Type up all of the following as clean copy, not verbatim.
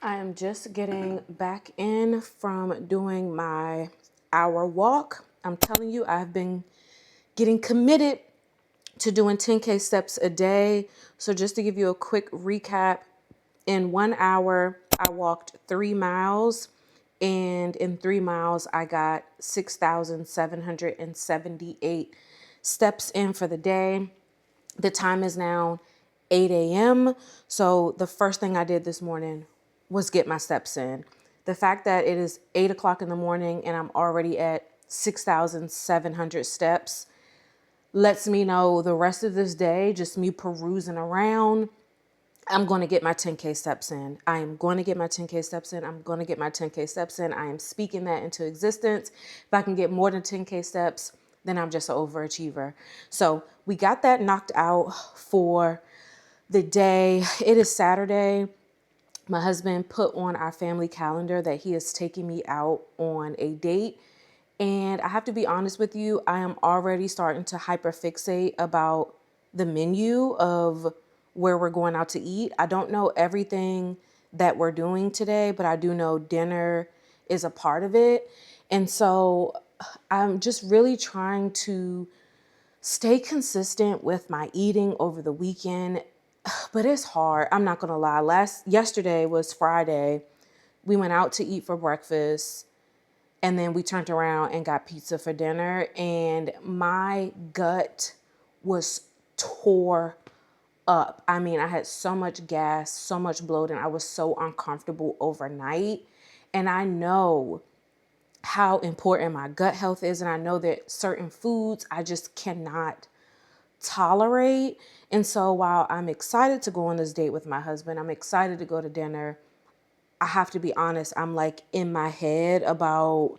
I am just getting back in from doing my hour walk. I'm telling you, I've been getting committed to doing 10K steps a day. So just to give you a quick recap, in 1 hour, I walked 3 miles. And in 3 miles, I got 6,778 steps in for the day. The time is now 8 a.m. So the first thing I did this morning was get my steps in. The fact that it is 8 o'clock in the morning and I'm already at 6,700 steps lets me know the rest of this day, just me perusing around, I'm going to get my 10K steps in. I am going to get my 10K steps in. I'm going to get my 10K steps in. I am speaking that into existence. If I can get more than 10K steps, then I'm just an overachiever. So we got that knocked out for the day. It is Saturday. My husband put on our family calendar that he is taking me out on a date. And I have to be honest with you, I am already starting to hyperfixate about the menu of where we're going out to eat. I don't know everything that we're doing today, but I do know dinner is a part of it. And so I'm just really trying to stay consistent with my eating over the weekend, but it's hard. I'm not going to lie. Yesterday was Friday. We went out to eat for breakfast. And then we turned around and got pizza for dinner. And my gut was tore up. I mean, I had so much gas, so much bloating. I was so uncomfortable overnight. And I know how important my gut health is. And I know that certain foods I just cannot tolerate. And so while I'm excited to go on this date with my husband, I'm excited to go to dinner, I have to be honest, I'm like in my head about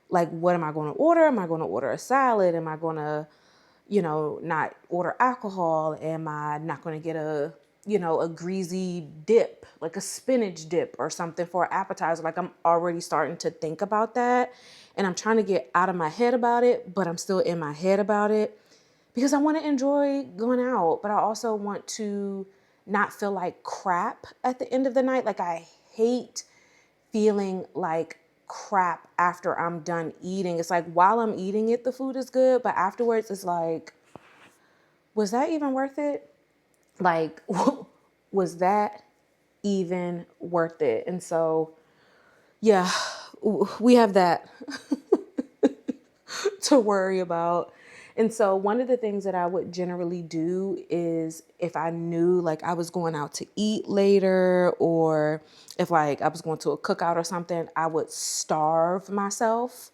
like, what am I going to order? Am I going to order a salad? Am I going to, not order alcohol? Am I not going to get a greasy dip, like a spinach dip or something for an appetizer? Like, I'm already starting to think about that. And I'm trying to get out of my head about it, but I'm still in my head about it because I want to enjoy going out, but I also want to not feel like crap at the end of the night. Like, I hate feeling like crap after I'm done eating. It's like while I'm eating it, the food is good, but afterwards it's like, was that even worth it? Like, was that even worth it? And so, yeah, we have that to worry about. And so one of the things that I would generally do is if I knew like I was going out to eat later, or if like I was going to a cookout or something, I would starve myself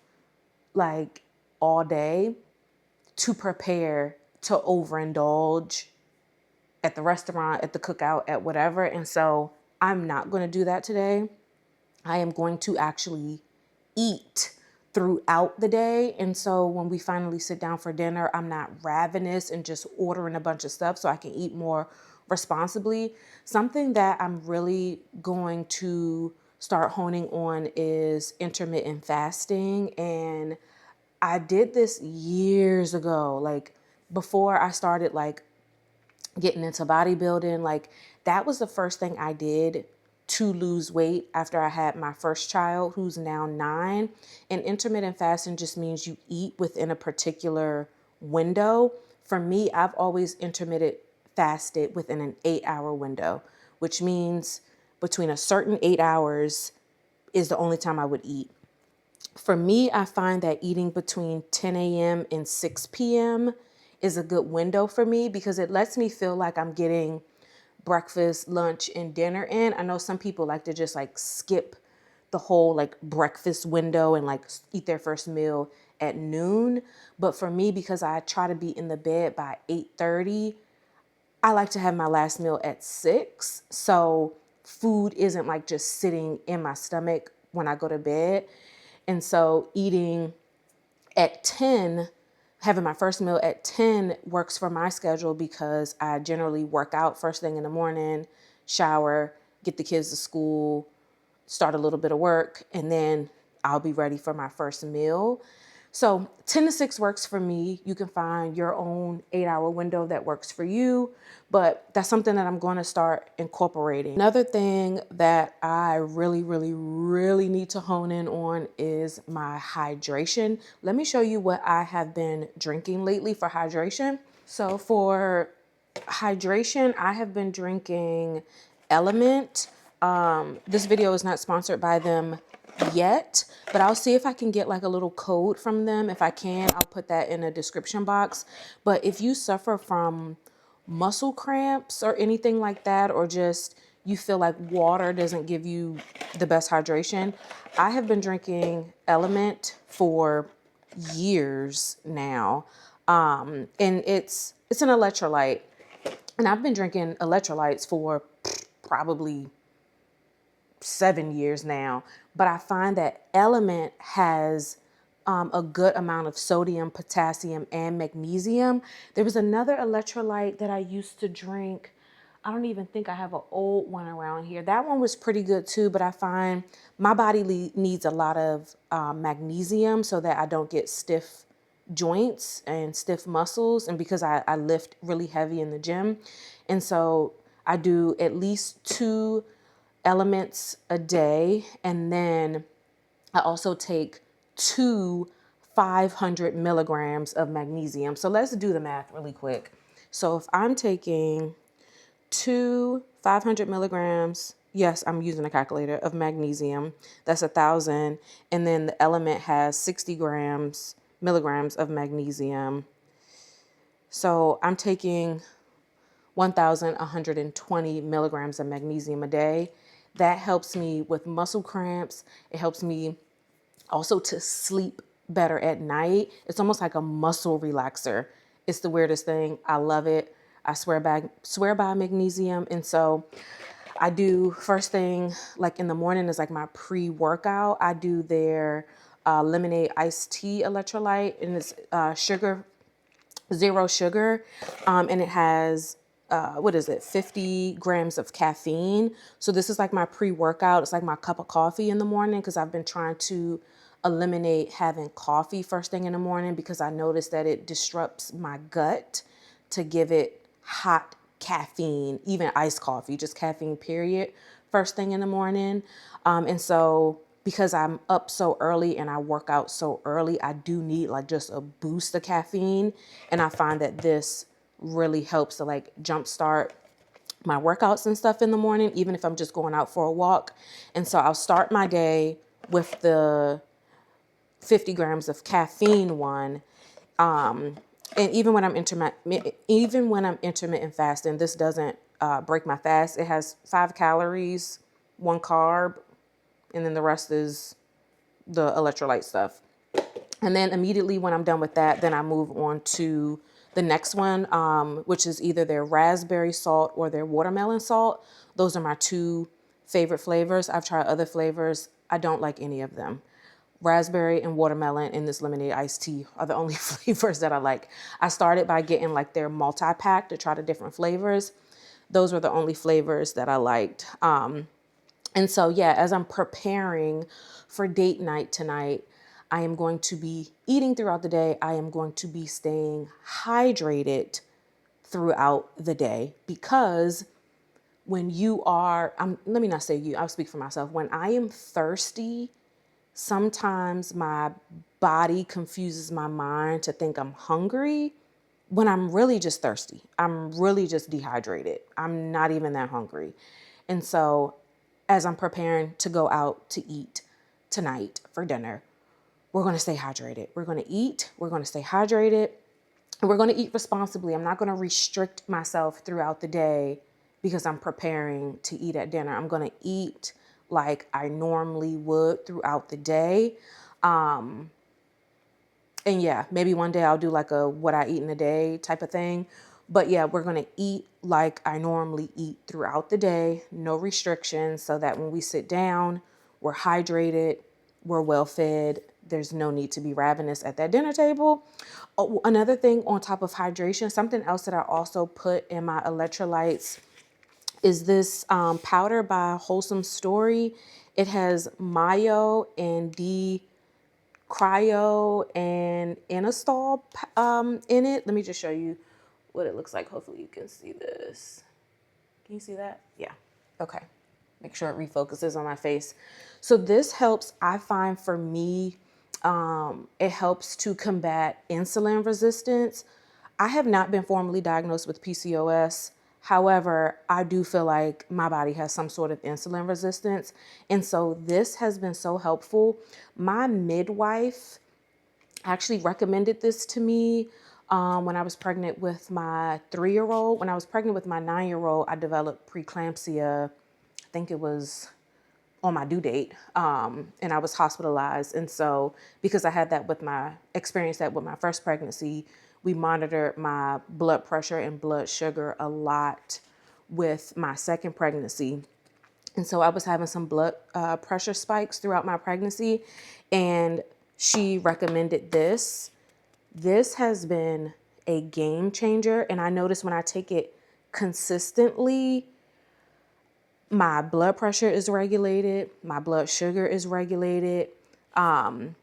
like all day to prepare to overindulge at the restaurant, at the cookout, at whatever. And so I'm not going to do that today. I am going to actually eat throughout the day. And so when we finally sit down for dinner, I'm not ravenous and just ordering a bunch of stuff so I can eat more responsibly. Something that I'm really going to start honing on is intermittent fasting. And I did this years ago, like before I started like getting into bodybuilding. Like that was the first thing I did to lose weight after I had my first child, who's now 9. And intermittent fasting just means you eat within a particular window. For me, I've always intermittent fasted within an 8-hour window, which means between a certain 8 hours is the only time I would eat. For me, I find that eating between 10 a.m. and 6 p.m. is a good window for me because it lets me feel like I'm getting breakfast, lunch, and dinner in. I know some people like to just like skip the whole like breakfast window and like eat their first meal at noon. But for me, because I try to be in the bed by 8:30, I like to have my last meal at 6. So food isn't like just sitting in my stomach when I go to bed. And so eating at 10, having my first meal at 10 works for my schedule because I generally work out first thing in the morning, shower, get the kids to school, start a little bit of work, and then I'll be ready for my first meal. So 10 to 6 works for me. You can find your own 8-hour window that works for you, but that's something that I'm going to start incorporating. Another thing that I really need to hone in on is my hydration. Let me show you what I have been drinking lately for hydration. So for hydration, I have been drinking Element. This video is not sponsored by them yet, but I'll see if I can get like a little code from them. If I can, I'll put that in a description box. But if you suffer from muscle cramps or anything like that, or just you feel like water doesn't give you the best hydration, I have been drinking Element for years now. And it's an electrolyte. And I've been drinking electrolytes for probably 7 years now, but I find that Element has a good amount of sodium, potassium, and magnesium. There was another electrolyte that I used to drink. I don't even think I have an old one around here. That one was pretty good too, but I find my body needs a lot of magnesium so that I don't get stiff joints and stiff muscles. And because I lift really heavy in the gym. And so I do at least 2 Elements a day. And then I also take 2 500 milligrams of magnesium. So let's do the math really quick. So if I'm taking 2 500 milligrams, yes, I'm using a calculator, of magnesium, that's 1,000. And then the Element has 60 milligrams of magnesium. So I'm taking 1,120 milligrams of magnesium a day. That helps me with muscle cramps. It helps me also to sleep better at night. It's almost like a muscle relaxer. It's the weirdest thing. I love it. I swear by magnesium. And so I do first thing, like in the morning, is like my pre-workout. I do their lemonade iced tea electrolyte, and it's zero sugar. And it has 50 grams of caffeine. So this is like my pre-workout. It's like my cup of coffee in the morning, because I've been trying to eliminate having coffee first thing in the morning, because I noticed that it disrupts my gut to give it hot caffeine, even iced coffee, just caffeine period, first thing in the morning. And so because I'm up so early and I work out so early, I do need like just a boost of caffeine. And I find that this really helps to like jumpstart my workouts and stuff in the morning, even if I'm just going out for a walk. And so I'll start my day with the 50 grams of caffeine one. And even when I'm intermittent fasting, this doesn't break my fast. It has 5 calories, 1 carb, and then the rest is the electrolyte stuff. And then immediately when I'm done with that, then I move on to the next one, which is either their raspberry salt or their watermelon salt. Those are my 2 favorite flavors. I've tried other flavors. I don't like any of them. Raspberry and watermelon and this lemonade iced tea are the only flavors that I like. I started by getting like their multi-pack to try the different flavors. Those were the only flavors that I liked. And so, yeah, as I'm preparing for date night tonight, I am going to be eating throughout the day. I am going to be staying hydrated throughout the day, because when you are, let me not say you, I'll speak for myself. When I am thirsty, sometimes my body confuses my mind to think I'm hungry when I'm really just thirsty. I'm really just dehydrated. I'm not even that hungry. And so as I'm preparing to go out to eat tonight for dinner, we're going to stay hydrated. We're going to eat. We're going to stay hydrated. And we're going to eat responsibly. I'm not going to restrict myself throughout the day because I'm preparing to eat at dinner. I'm going to eat like I normally would throughout the day. And yeah, maybe one day I'll do like a what I eat in a day type of thing. But yeah, we're going to eat like I normally eat throughout the day. No restrictions, so that when we sit down, we're hydrated, we're well fed. There's no need to be ravenous at that dinner table. Oh, another thing on top of hydration, something else that I also put in my electrolytes is this powder by Wholesome Story. It has mayo and cryo and Inistol in it. Let me just show you what it looks like. Hopefully you can see this. Can you see that? Yeah. Okay. Make sure it refocuses on my face. So this helps, I find for me, it helps to combat insulin resistance. I have not been formally diagnosed with PCOS. However, I do feel like my body has some sort of insulin resistance. And so this has been so helpful. My midwife actually recommended this to me when I was pregnant with my 3-year-old. When I was pregnant with my 9-year-old, I developed preeclampsia. I think it was on my due date, and I was hospitalized. And so because I had that with my experienced that with my first pregnancy, we monitored my blood pressure and blood sugar a lot with my second pregnancy. And so I was having some blood pressure spikes throughout my pregnancy, and she recommended this. This has been a game changer. And I notice when I take it consistently, my blood pressure is regulated, my blood sugar is regulated. And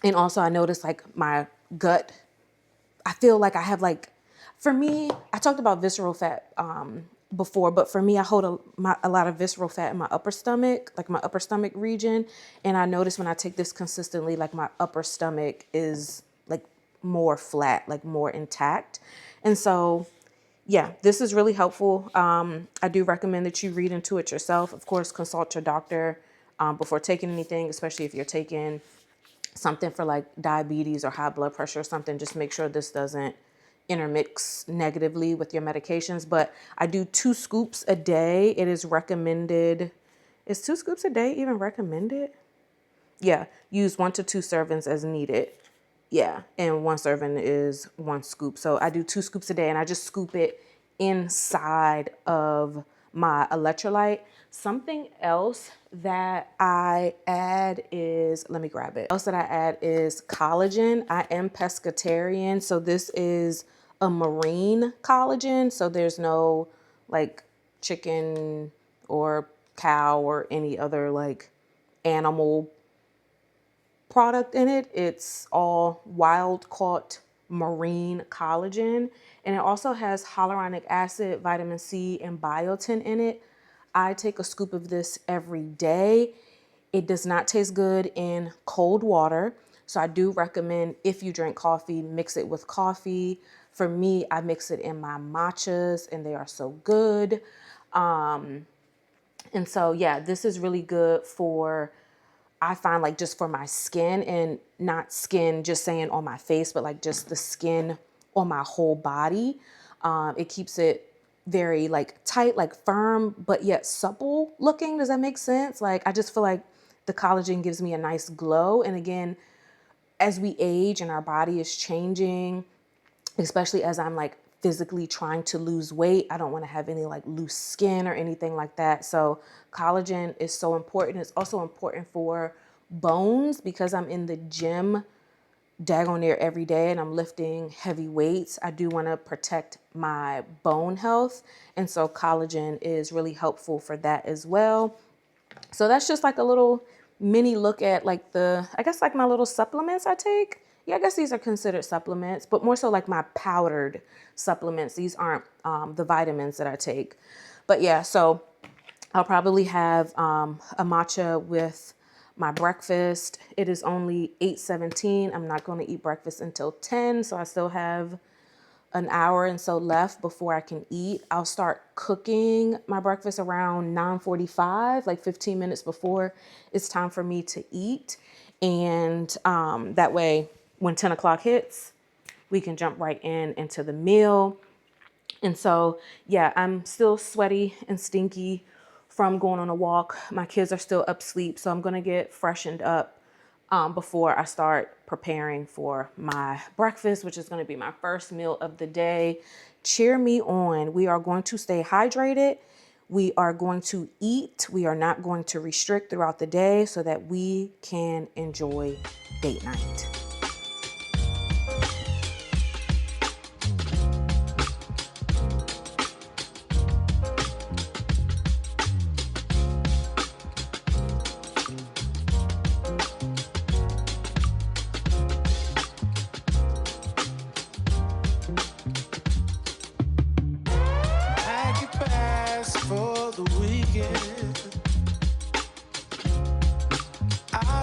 also I notice like my gut, I feel like I have like, for me, I talked about visceral fat before, but for me, I hold a lot of visceral fat in my upper stomach, like my upper stomach region. And I notice when I take this consistently, like my upper stomach is like more flat, like more intact. And so, yeah, this is really helpful. I do recommend that you read into it yourself. Of course, consult your doctor before taking anything, especially if you're taking something for like diabetes or high blood pressure or something. Just make sure this doesn't intermix negatively with your medications. But I do 2 scoops a day. It is recommended. Is 2 scoops a day even recommended? Yeah, use 1 to 2 servings as needed. Yeah, and 1 serving is 1 scoop. So I do 2 scoops a day, and I just scoop it inside of my electrolyte. Something else that I add is, let me grab it. Else that I add is collagen. I am pescatarian, so this is a marine collagen. So there's no like chicken or cow or any other like animal product in it. It's all wild caught marine collagen, and it also has hyaluronic acid, vitamin C, and biotin in it. I take a scoop of this every day. It does not taste good in cold water, so I do recommend if you drink coffee, mix it with coffee. For me, I mix it in my matchas, and they are so good. And so yeah, this is really good for, I find like just for my skin, and not skin just saying on my face, but like just the skin on my whole body. It keeps it very like tight, like firm, but yet supple looking. Does that make sense? Like, I just feel like the collagen gives me a nice glow. And again, as we age and our body is changing, especially as I'm like physically trying to lose weight, I don't want to have any like loose skin or anything like that. So collagen is so important. It's also important for bones because I'm in the gym daggone near every day and I'm lifting heavy weights. I do want to protect my bone health. And so collagen is really helpful for that as well. So that's just like a little mini look at like I guess like my little supplements I take. Yeah, I guess these are considered supplements, but more so like my powdered supplements. These aren't the vitamins that I take. But yeah, so I'll probably have a matcha with my breakfast. It is only 8:17. I'm not going to eat breakfast until 10, so I still have an hour and so left before I can eat. I'll start cooking my breakfast around 9:45, like 15 minutes before it's time for me to eat. And that way, when 10 o'clock hits, we can jump right into the meal. And so, yeah, I'm still sweaty and stinky from going on a walk. My kids are still up asleep, so I'm going to get freshened up before I start preparing for my breakfast, which is going to be my first meal of the day. Cheer me on. We are going to stay hydrated. We are going to eat. We are not going to restrict throughout the day so that we can enjoy date night.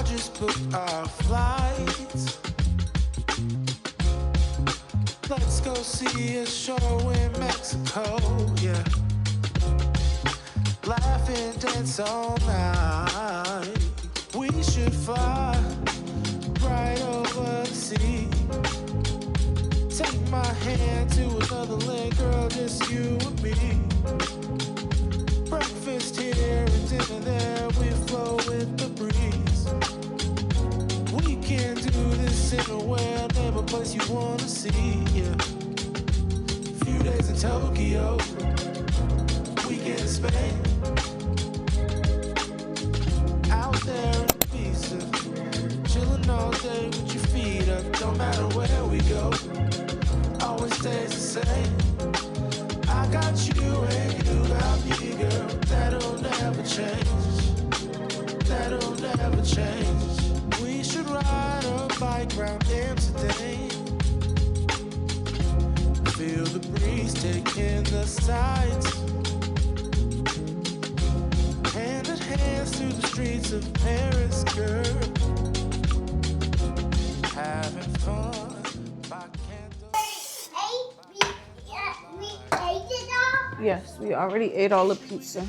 just booked our flights. Let's go see a show in Mexico, yeah. Laugh and dance all night. We should fly right over the sea. Take my hand to another land, girl, just you and me. Breakfast here and dinner there, we flow with the breeze. We can do this anywhere, name a place you wanna see, yeah. Few days in Tokyo, weekend in Spain. Out there in Ibiza, chilling all day with your feet up. Don't matter where we go, always stays the same. I got you and you got me, girl. That'll never change. That'll never change. We should ride a bike round Amsterdam. Feel the breeze taking the sights. Hand in hand through the streets of Paris, girl. Having fun by candle. We ate it all? Yes, we already ate all the pizza.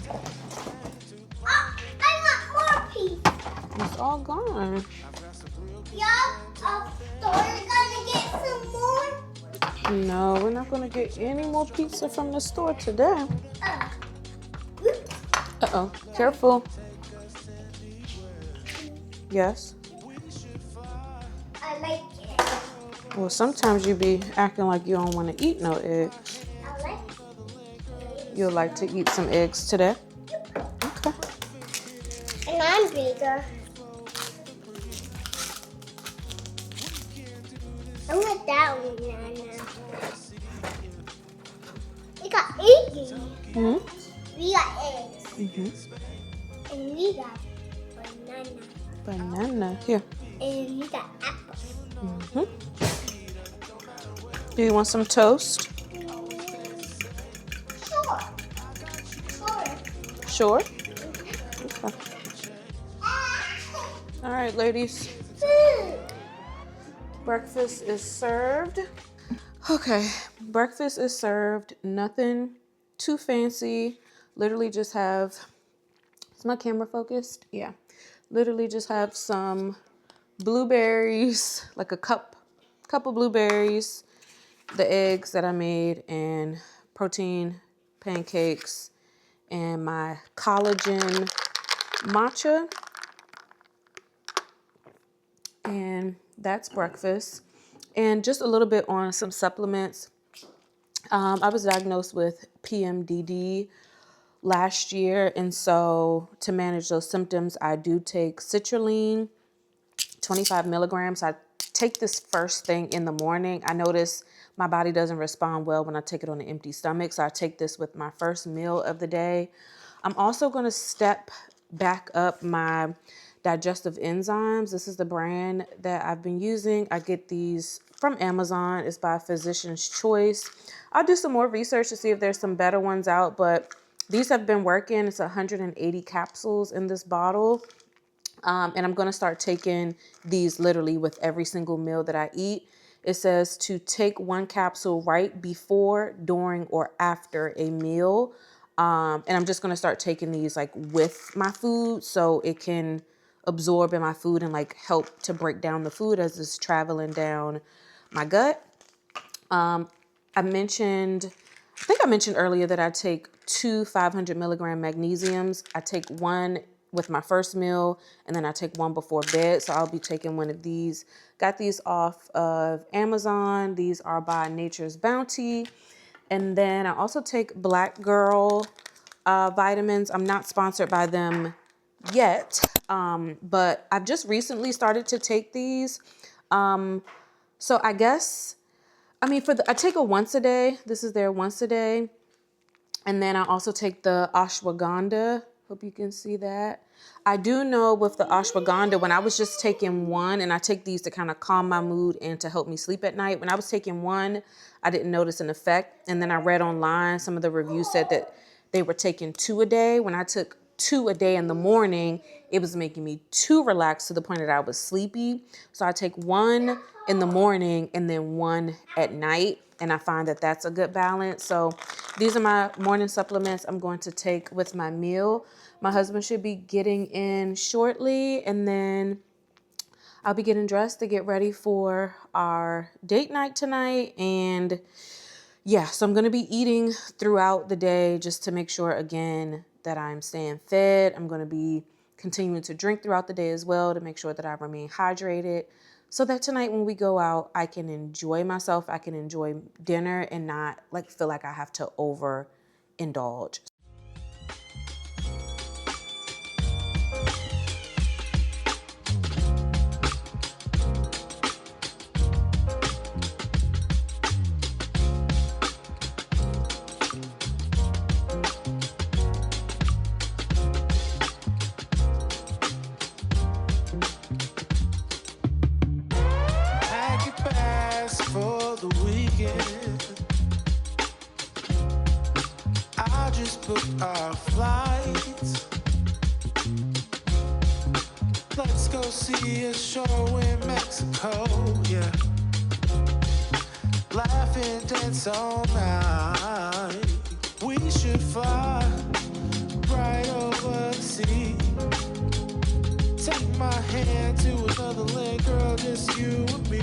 Oh, I want more pizza. It's all gone. Yeah, so we're gonna get some more? No, we're not gonna get any more pizza from the store today. Oops. Uh-oh, careful. Yes. I like it. Well, sometimes you be acting like you don't want to eat no eggs. I like it. You'll like to eat some eggs today? Okay. And I'm bigger. I want that one, Nana. We got eggs. Mm-hmm. We got eggs. Mm-hmm. And we got banana. Banana. Here. And we got apples. Mm-hmm. Do you want some toast? Sure. Sure. Okay. All right, ladies. Food. Breakfast is served. Okay, breakfast is served. Nothing too fancy. Literally just have, is my camera focused? Yeah. Literally just have some blueberries, like a cup of blueberries, the eggs that I made, and protein pancakes, and my collagen matcha. And that's breakfast. And just a little bit on some supplements. I was diagnosed with PMDD last year. And so to manage those symptoms, I do take citrulline, 25 milligrams. I take this first thing in the morning. I notice my body doesn't respond well when I take it on an empty stomach. So I take this with my first meal of the day. I'm also going to step back up my digestive enzymes. This is the brand that I've been using. I get these from Amazon. It's by Physician's Choice. I'll do some more research to see if there's some better ones out, but these have been working. It's 180 capsules in this bottle. And I'm going to start taking these literally with every single meal that I eat. It says to take one capsule right before, during, or after a meal. And I'm just going to start taking these like with my food so it can absorb in my food and like help to break down the food as it's traveling down my gut. I think I mentioned earlier that I take 2 500 milligram magnesiums. I take one with my first meal, and then I take one before bed. So I'll be taking one of these. Got these off of Amazon. These are by Nature's Bounty. And then I also take Black Girl vitamins. I'm not sponsored by them yet, but I've just recently started to take these. So I guess, I take a once a day. This is their once a day. And then I also take the ashwagandha. Hope you can see that. I do know with the ashwagandha, when I was just taking one, and I take these to kind of calm my mood and to help me sleep at night. When I was taking one, I didn't notice an effect. And then I read online, some of the reviews said that they were taking 2 a day. When I took 2 a day in the morning, it was making me too relaxed to the point that I was sleepy. So I take 1 in the morning and then 1 at night. And I find that that's a good balance. So these are my morning supplements I'm going to take with my meal. My husband should be getting in shortly, and then I'll be getting dressed to get ready for our date night tonight. And yeah, so I'm going to be eating throughout the day just to make sure, again, that I'm staying fit. I'm going to be continuing to drink throughout the day as well to make sure that I remain hydrated so that tonight when we go out, I can enjoy myself. I can enjoy dinner and not like feel like I have to overindulge. Pack your bags for the weekend. I just booked our flights. Let's go see a show in Mexico, yeah. Laugh and dance all night. We should fly right over the sea. Take my hand to another land, girl, just you and me.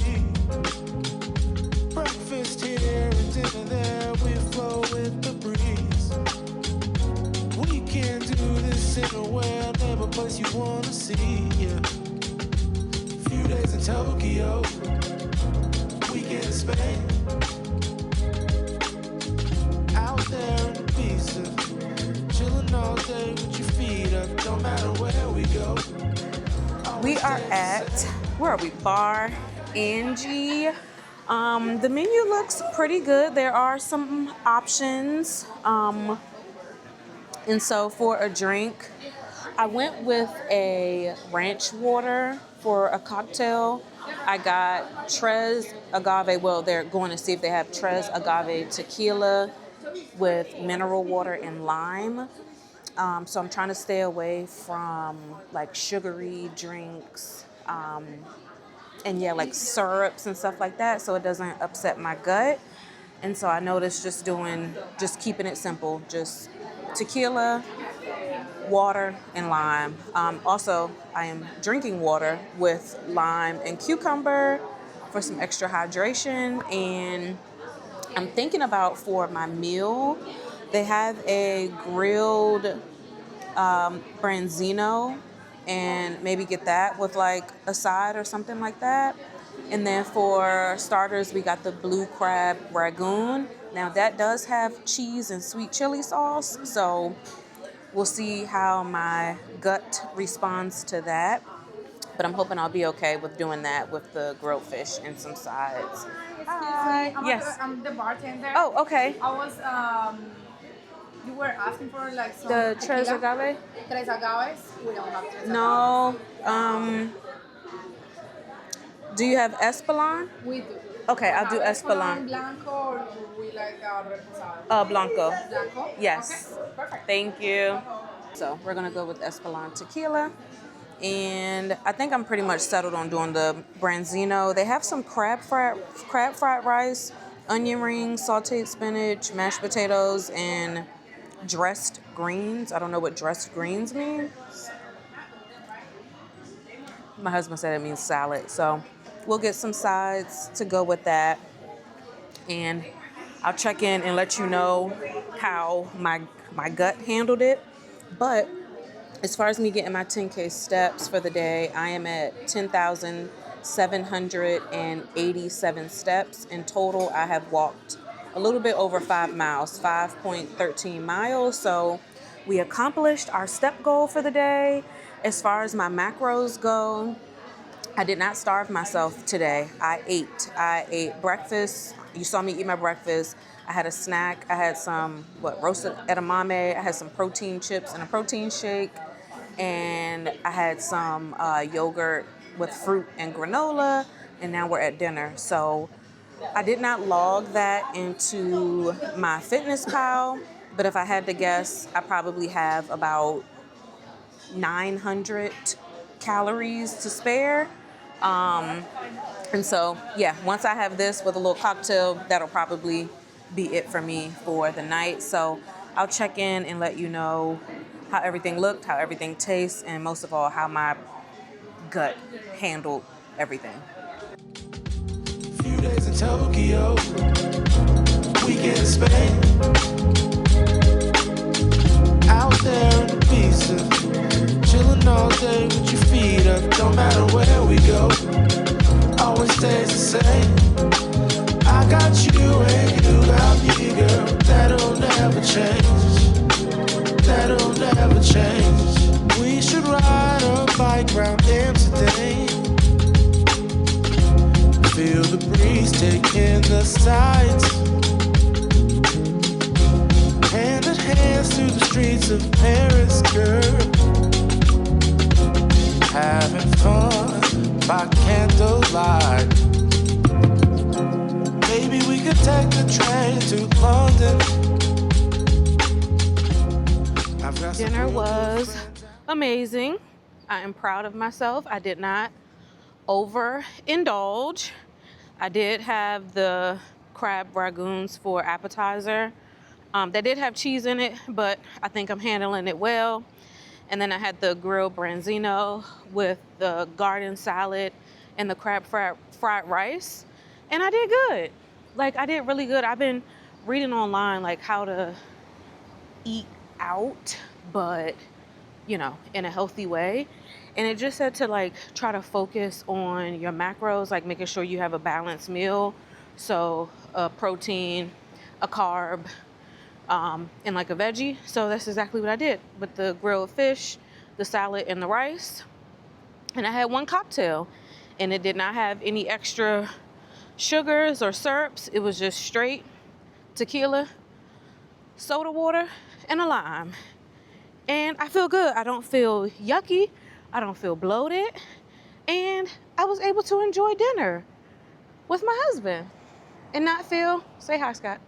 Breakfast here and dinner there, we flow with the breeze. We can do this anywhere, never place you wanna see, yeah. Few days in Tokyo, weekend in Spain. Out there in Ibiza, chilling all day with your feet up, don't matter where we go. We are at, where are we? Bar Angie. The menu looks pretty good. There are some options. And so for a drink, I went with a ranch water for a cocktail. I got Tres Agave. Well, they're going to see if they have Tres Agave tequila with mineral water and lime. So I'm trying to stay away from like sugary drinks, and yeah, like syrups and stuff like that, so it doesn't upset my gut. And so I noticed just keeping it simple, just tequila, water, and lime. Also, I am drinking water with lime and cucumber for some extra hydration. And I'm thinking about for my meal, they have a grilled branzino, and maybe get that with like a side or something like that. And then for starters, we got the blue crab ragoon. Now that does have cheese and sweet chili sauce, so we'll see how my gut responds to that. But I'm hoping I'll be okay with doing that with the grilled fish and some sides. Hi. Yes. I'm the bartender. Oh, okay. I was, you were asking for like some The tequila? Tres Agave? Tres agaves? We don't have tres No. Do you have Espolon? agaves. We do. Okay, I'll do Espolon. Blanco, or we like reposado? Blanco. Blanco? Yes. Okay, perfect. Thank you. So we're gonna go with Espolon tequila. And I think I'm pretty much settled on doing the branzino. They have some crab fried rice, onion rings, sauteed spinach, mashed potatoes, and dressed greens. I don't know what dressed greens mean. My husband said it means salad. So we'll get some sides to go with that. And I'll check in and let you know how my gut handled it. But as far as me getting my 10K steps for the day, I am at 10,787 steps. In total, I have walked a little bit over 5 miles, 5.13 miles. So we accomplished our step goal for the day. As far as my macros go, I did not starve myself today. I ate breakfast. You saw me eat my breakfast. I had a snack. I had some roasted edamame. I had some protein chips and a protein shake. And I had some yogurt with fruit and granola. And now we're at dinner. So I did not log that into my fitness pal. But if I had to guess, I probably have about 900 calories to spare. And so, yeah, once I have this with a little cocktail, that'll probably be it for me for the night. So I'll check in and let you know how everything looked, how everything tastes, and most of all, how my gut handled everything. Few days in Tokyo, weekend in Spain. Out there in the pizza, chilling all day with your feet up. Don't matter where we go, always stays the same. I got you and you got me, girl. That'll never change. That'll never change. We should ride a bike round Amsterdam. Feel the breeze taking the sights. Hand in hand through the streets of Paris, girl. Having fun by candlelight. Maybe we could take the train to London. I've got some Dinner real good was friends. amazing. I am proud of myself. I did not overindulge. I did have the crab ragoons for appetizer. They did have cheese in it, but I think I'm handling it well. And then I had the grilled branzino with the garden salad and the crab fried rice. And I did good. Like, I did really good. I've been reading online, like, how to eat out, but, you know, in a healthy way. And it just said to, like, try to focus on your macros, like making sure you have a balanced meal. So a protein, a carb, and like a veggie. So that's exactly what I did with the grilled fish, the salad, and the rice. And I had one cocktail, and it did not have any extra sugars or syrups. It was just straight tequila, soda water, and a lime. And I feel good. I don't feel yucky. I don't feel bloated. And I was able to enjoy dinner with my husband and not feel, say hi, Scott.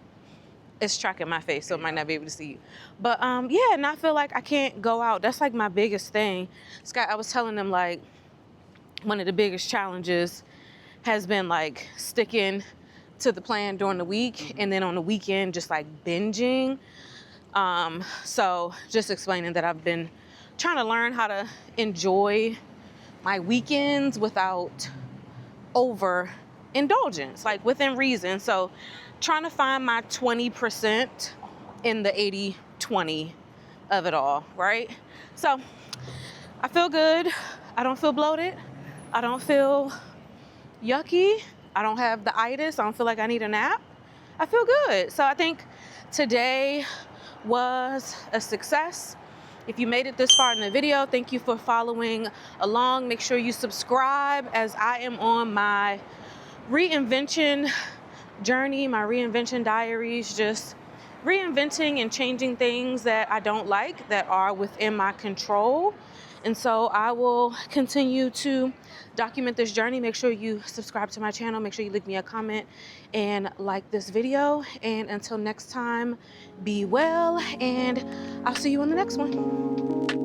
It's tracking my face, so it might not be able to see you. But yeah, not feel like I can't go out. That's like my biggest thing. Scott, I was telling them, like, one of the biggest challenges has been like sticking to the plan during the week, and then on the weekend just like binging. So just explaining that I've been trying to learn how to enjoy my weekends without overindulgence, like within reason. So trying to find my 20% in the 80-20 of it all, right? So I feel good. I don't feel bloated. I don't feel yucky. I don't have the itis. I don't feel like I need a nap. I feel good. So I think today was a success. If you made it this far in the video, thank you for following along. Make sure you subscribe, as I am on my reinvention journey, my reinvention diaries, just reinventing and changing things that I don't like that are within my control. And so I will continue to document this journey. Make sure you subscribe to my channel. Make sure you leave me a comment and like this video. And until next time, be well, and I'll see you on the next one.